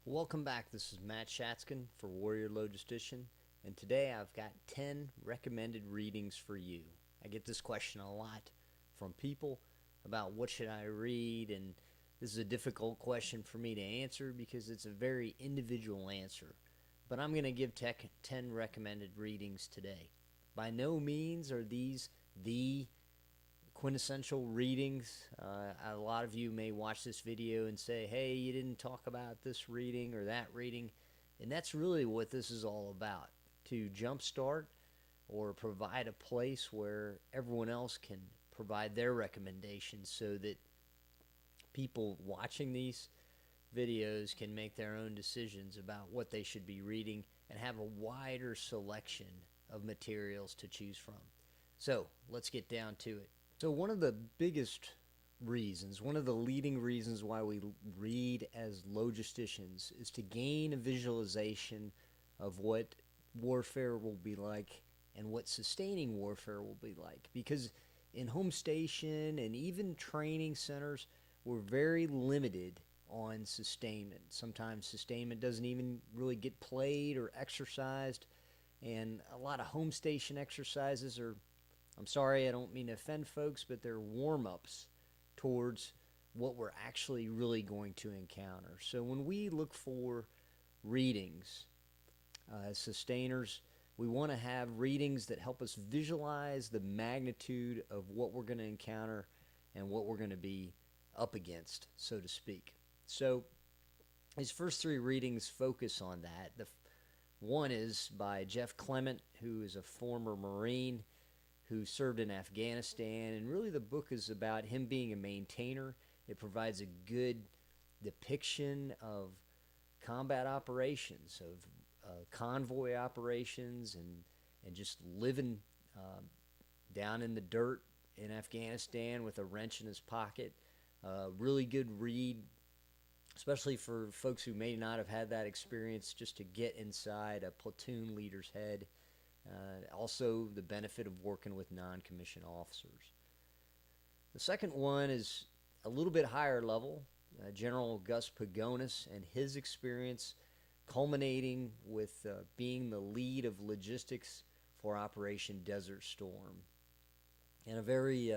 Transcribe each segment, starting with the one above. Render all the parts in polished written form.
Welcome back. This is Matt Shatzkin for Warrior Logistician, and today I've got 10 recommended readings for you. I get this question a lot from people about what should I read, and this is a difficult question for me to answer because it's a very individual answer. But I'm going to give 10 recommended readings today. By no means are these the quintessential readings. A lot of you may watch this video and say, hey, you didn't talk about this reading or that reading. And that's really what this is all about, to jumpstart or provide a place where everyone else can provide their recommendations so that people watching these videos can make their own decisions about what they should be reading and have a wider selection of materials to choose from. So let's get down to it. So one of the biggest reasons, one of the leading reasons why we read as logisticians is to gain a visualization of what warfare will be like and what sustaining warfare will be like. Because in home station and even training centers, we're very limited on sustainment. Sometimes sustainment doesn't even really get played or exercised, and a lot of home station exercises are, I'm sorry, I don't mean to offend folks, but they're warm-ups towards what we're actually really going to encounter. So when we look for readings as sustainers, we want to have readings that help us visualize the magnitude of what we're going to encounter and what we're going to be up against, so to speak. So these first three readings focus on that. The one is by Jeff Clement, who is a former Marine who served in Afghanistan, and really the book is about him being a maintainer. It provides a good depiction of combat operations, of convoy operations, and just living down in the dirt in Afghanistan with a wrench in his pocket. Really good read, especially for folks who may not have had that experience, just to get inside a platoon leader's head. Also, the benefit of working with non-commissioned officers. The second one is a little bit higher level, General Gus Pagonis and his experience culminating with being the lead of logistics for Operation Desert Storm. And a very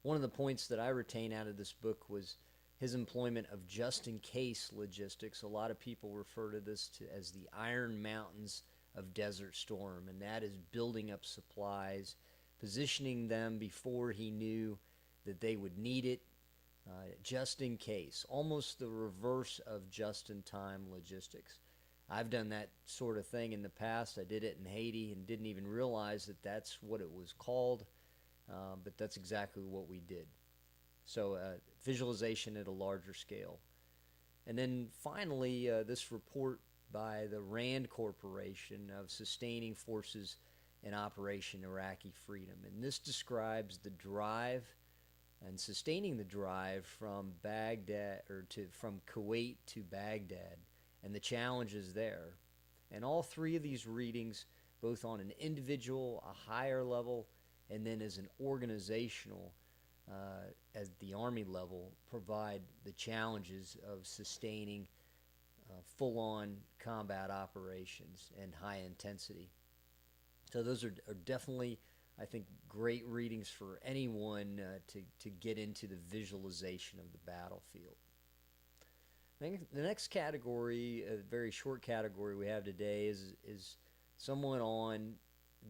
one of the points that I retain out of this book was his employment of just-in-case logistics. A lot of people refer to this as the Iron Mountains of Desert Storm, and that is building up supplies, positioning them before he knew that they would need it, just in case, almost the reverse of just-in-time logistics. I've done that sort of thing in the past. I did it in Haiti and didn't even realize that that's what it was called, but that's exactly what we did. So visualization at a larger scale. And then finally, this report by the RAND Corporation of Sustaining Forces in Operation Iraqi Freedom. And this describes the drive and sustaining the drive from Baghdad, or from Kuwait to Baghdad, and the challenges there. And all three of these readings, both on an individual, a higher level, and then as an organizational, at the Army level, provide the challenges of sustaining full-on combat operations and high intensity. So those are definitely, I think, great readings for anyone to get into the visualization of the battlefield. The next category, a very short category we have today, is someone on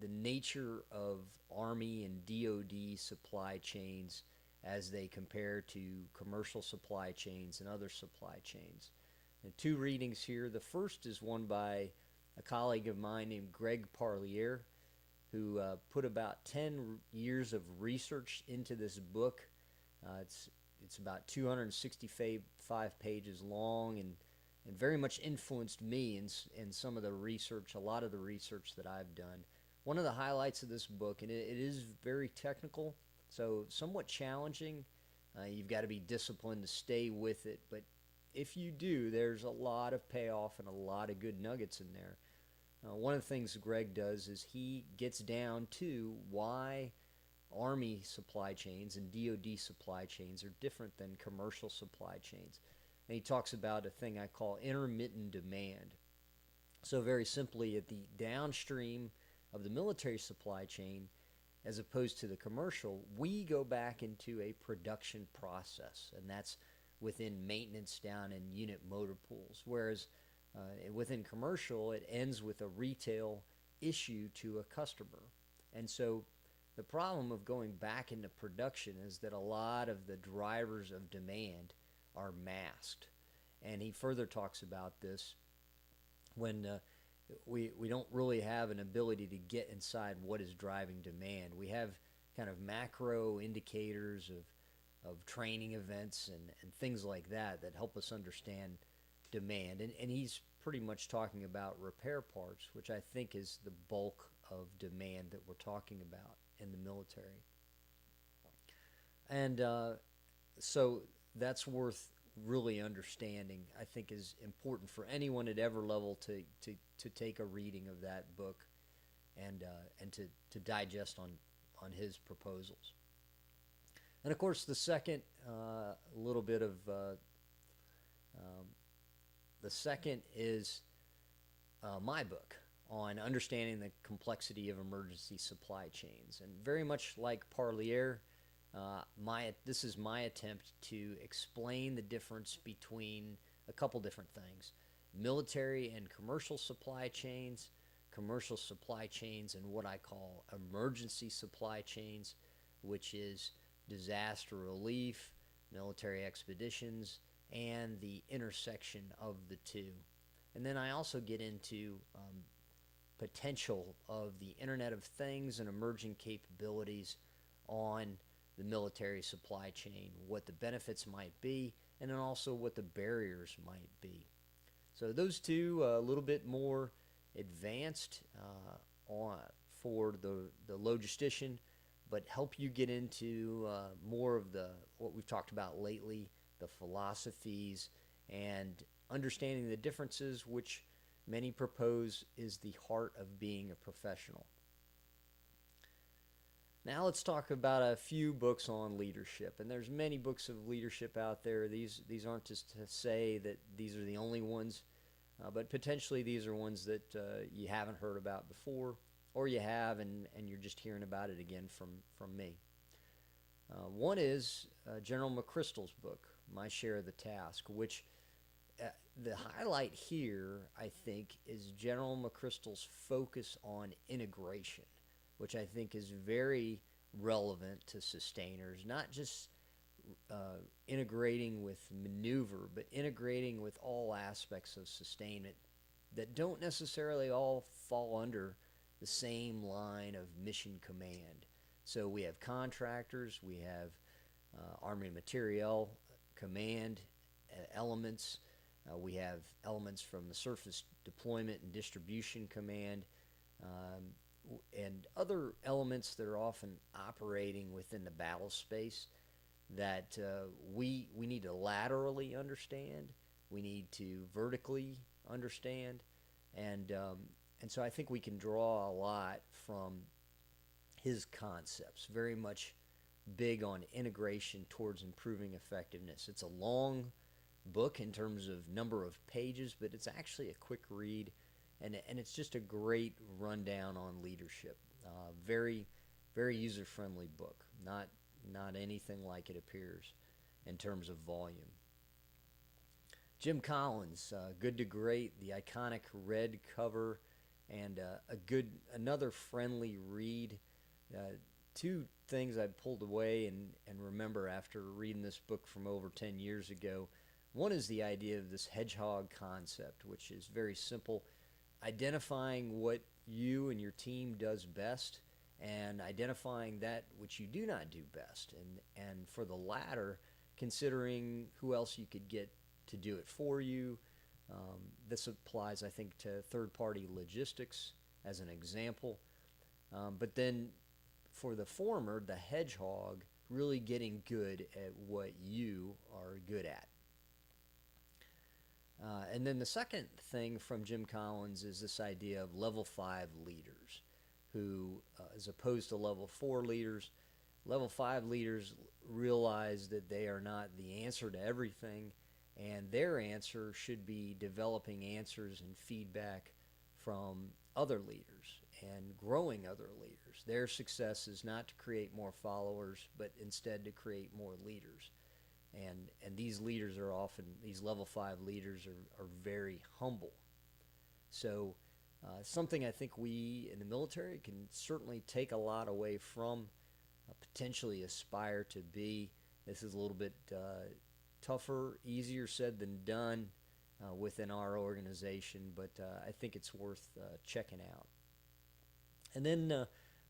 the nature of Army and DoD supply chains as they compare to commercial supply chains and other supply chains. And two readings here. The first is one by a colleague of mine named Greg Parlier, who put about 10 years of research into this book. It's about 265 pages long, and very much influenced me in some of the research, a lot of the research that I've done. One of the highlights of this book, and it is very technical, so somewhat challenging. You've got to be disciplined to stay with it, but if you do, there's a lot of payoff and a lot of good nuggets in there. One of the things Greg does is he gets down to why Army supply chains and DoD supply chains are different than commercial supply chains. and he talks about a thing I call intermittent demand. So very simply, at the downstream of the military supply chain, as opposed to the commercial, we go back into a production process, and that's within maintenance down in unit motor pools. Whereas within commercial, it ends with a retail issue to a customer. And so the problem of going back into production is that a lot of the drivers of demand are masked. And he further talks about this when we don't really have an ability to get inside what is driving demand. We have kind of macro indicators of training events and things like that help us understand demand. And he's pretty much talking about repair parts, which I think is the bulk of demand that we're talking about in the military. And so that's worth really understanding. I think is important for anyone at every level to take a reading of that book and to digest on his proposals. And of course, the second little bit of the second is my book on understanding the complexity of emergency supply chains. And very much like Parlier, this is my attempt to explain the difference between a couple different things: military and commercial supply chains, and what I call emergency supply chains, which is disaster relief, military expeditions, and the intersection of the two. And then I also get into potential of the Internet of Things and emerging capabilities on the military supply chain, what the benefits might be, and then also what the barriers might be. So those two, a little bit more advanced for the logistician, but help you get into more of what we've talked about lately, the philosophies, and understanding the differences, which many propose is the heart of being a professional. Now let's talk about a few books on leadership. And there's many books of leadership out there. These aren't just to say that these are the only ones, but potentially these are ones that you haven't heard about before, or you have and you're just hearing about it again from me. One is General McChrystal's book, My Share of the Task, which the highlight here, I think, is General McChrystal's focus on integration, which I think is very relevant to sustainers, not just integrating with maneuver, but integrating with all aspects of sustainment that don't necessarily all fall under the same line of mission command. So we have contractors, we have Army Materiel Command elements, we have elements from the Surface Deployment and Distribution Command, and other elements that are often operating within the battle space that we need to laterally understand, we need to vertically understand, and so I think we can draw a lot from his concepts, very much big on integration towards improving effectiveness. It's a long book in terms of number of pages, but it's actually a quick read, and it's just a great rundown on leadership. Very, very user-friendly book. Not anything like it appears in terms of volume. Jim Collins, Good to Great, the iconic red cover, and another friendly read. Two things I pulled away and remember after reading this book from over 10 years ago. One is the idea of this hedgehog concept, which is very simple: identifying what you and your team does best and identifying that which you do not do best. And for the latter, considering who else you could get to do it for you. This applies, I think, to third-party logistics as an example. But then for the former, the hedgehog, really getting good at what you are good at. And then the second thing from Jim Collins is this idea of level 5 leaders, who, as opposed to level 4 leaders, level 5 leaders realize that they are not the answer to everything, And their answer should be developing answers and feedback from other leaders and growing other leaders. Their success is not to create more followers, but instead to create more leaders. And these leaders are often, these level 5 leaders are very humble. So something I think we in the military can certainly take a lot away from, potentially aspire to be. This is a little bit tougher, easier said than done within our organization, but I think it's worth checking out. And then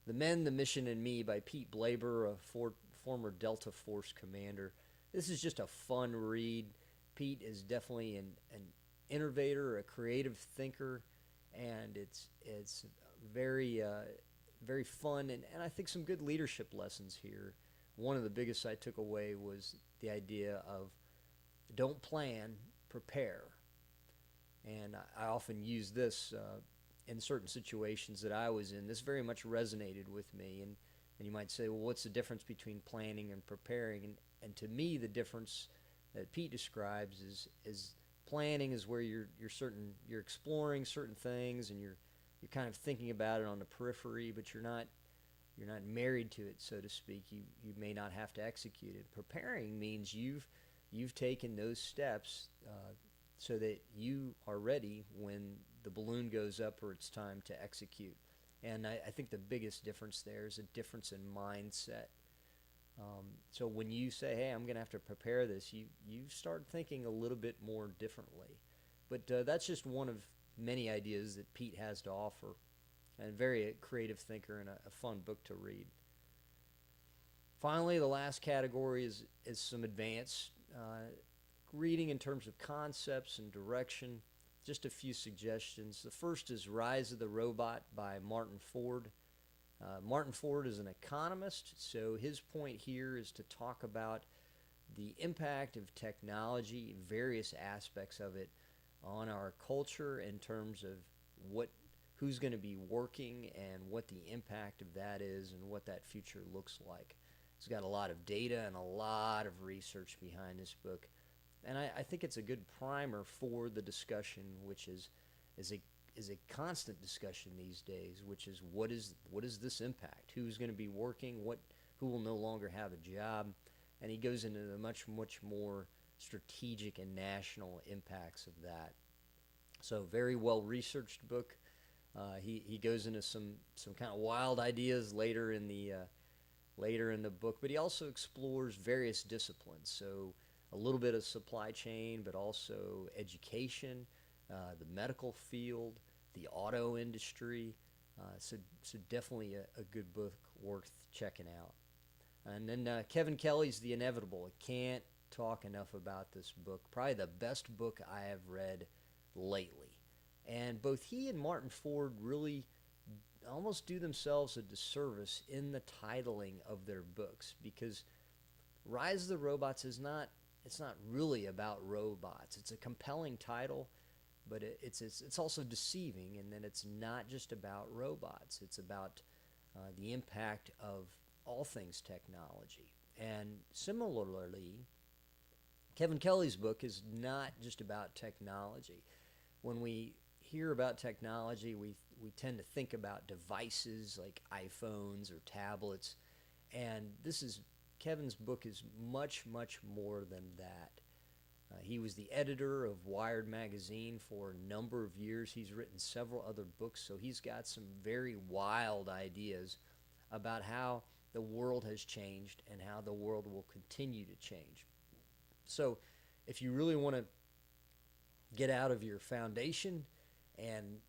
The Men, the Mission, and Me by Pete Blaber, a former Delta Force commander. This is just a fun read. Pete is definitely an innovator, a creative thinker, and it's very very fun, and I think some good leadership lessons here. One of the biggest I took away was the idea of don't plan, prepare. And I often use this in certain situations that I was in. This very much resonated with me. And you might say, well, what's the difference between planning and preparing? And to me, the difference that Pete describes is planning is where you're exploring certain things, and you're kind of thinking about it on the periphery, but you're not married to it, so to speak. You may not have to execute it. Preparing means you've taken those steps so that you are ready when the balloon goes up or it's time to execute. And I think the biggest difference there is a difference in mindset. So when you say, hey, I'm going to have to prepare this, you start thinking a little bit more differently. But that's just one of many ideas that Pete has to offer, and a very creative thinker and a fun book to read. Finally, the last category is some advanced reading in terms of concepts and direction. Just a few suggestions. The first is Rise of the Robot by Martin Ford. Martin Ford is an economist, so his point here is to talk about the impact of technology, various aspects of it, on our culture in terms of who's going to be working and what the impact of that is and what that future looks like. He's got a lot of data and a lot of research behind this book, and I think it's a good primer for the discussion, which is a constant discussion these days, which is what is this impact? Who's going to be working? Who will no longer have a job? And he goes into the much more strategic and national impacts of that. So very well researched book. He goes into some kind of wild ideas later in the book, but he also explores various disciplines. So a little bit of supply chain, but also education, the medical field, the auto industry. So definitely a good book worth checking out. And then Kevin Kelley's The Inevitable. I can't talk enough about this book. Probably the best book I have read lately. And both he and Martin Ford really almost do themselves a disservice in the titling of their books, because Rise of the Robots it's not really about robots. It's a compelling title, but it's also deceiving, and then it's not just about robots. It's about the impact of all things technology. And similarly, Kevin Kelley's book is not just about technology. When we hear about technology, we tend to think about devices like iPhones or tablets, and Kevin's book is much more than that. He was the editor of Wired magazine for a number of years. He's written several other books, so he's got some very wild ideas about how the world has changed and how the world will continue to change. So if you really want to get out of your foundation and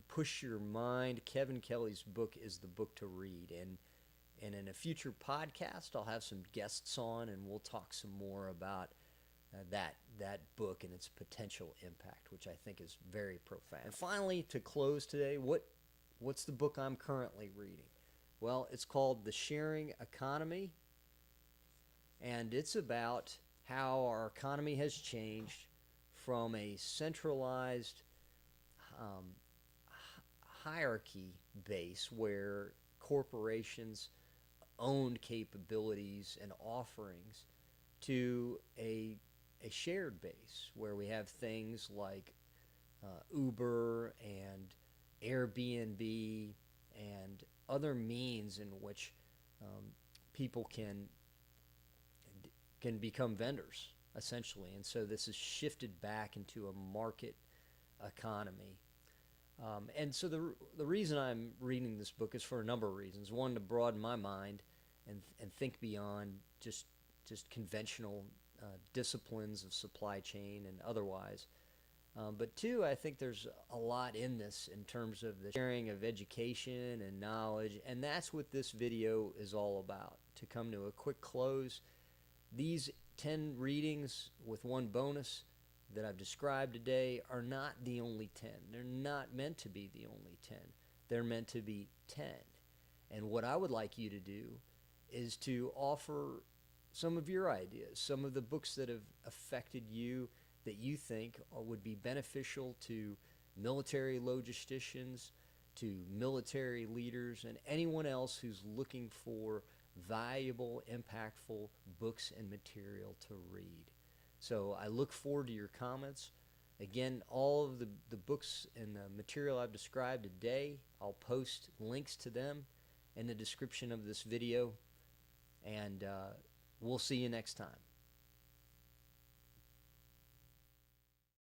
push your mind, Kevin Kelley's book is the book to read. And in a future podcast, I'll have some guests on, and we'll talk some more about that book and its potential impact, which I think is very profound. And finally, to close today, what's the book I'm currently reading? Well, it's called The Sharing Economy, and it's about how our economy has changed from a centralized hierarchy base where corporations owned capabilities and offerings to a a shared base where we have things like Uber and Airbnb and other means in which people can become vendors, essentially. And so this is shifted back into a market economy. And so the reason I'm reading this book is for a number of reasons. One, to broaden my mind and think beyond just conventional disciplines of supply chain and otherwise. But two, I think there's a lot in this in terms of the sharing of education and knowledge, and that's what this video is all about. To come to a quick close, these 10 readings with one bonus that I've described today are not the only 10. They're not meant to be the only 10. They're meant to be 10. And what I would like you to do is to offer some of your ideas, some of the books that have affected you that you think would be beneficial to military logisticians, to military leaders, and anyone else who's looking for valuable, impactful books and material to read. So I look forward to your comments. Again, all of the books and the material I've described today, I'll post links to them in the description of this video, and we'll see you next time.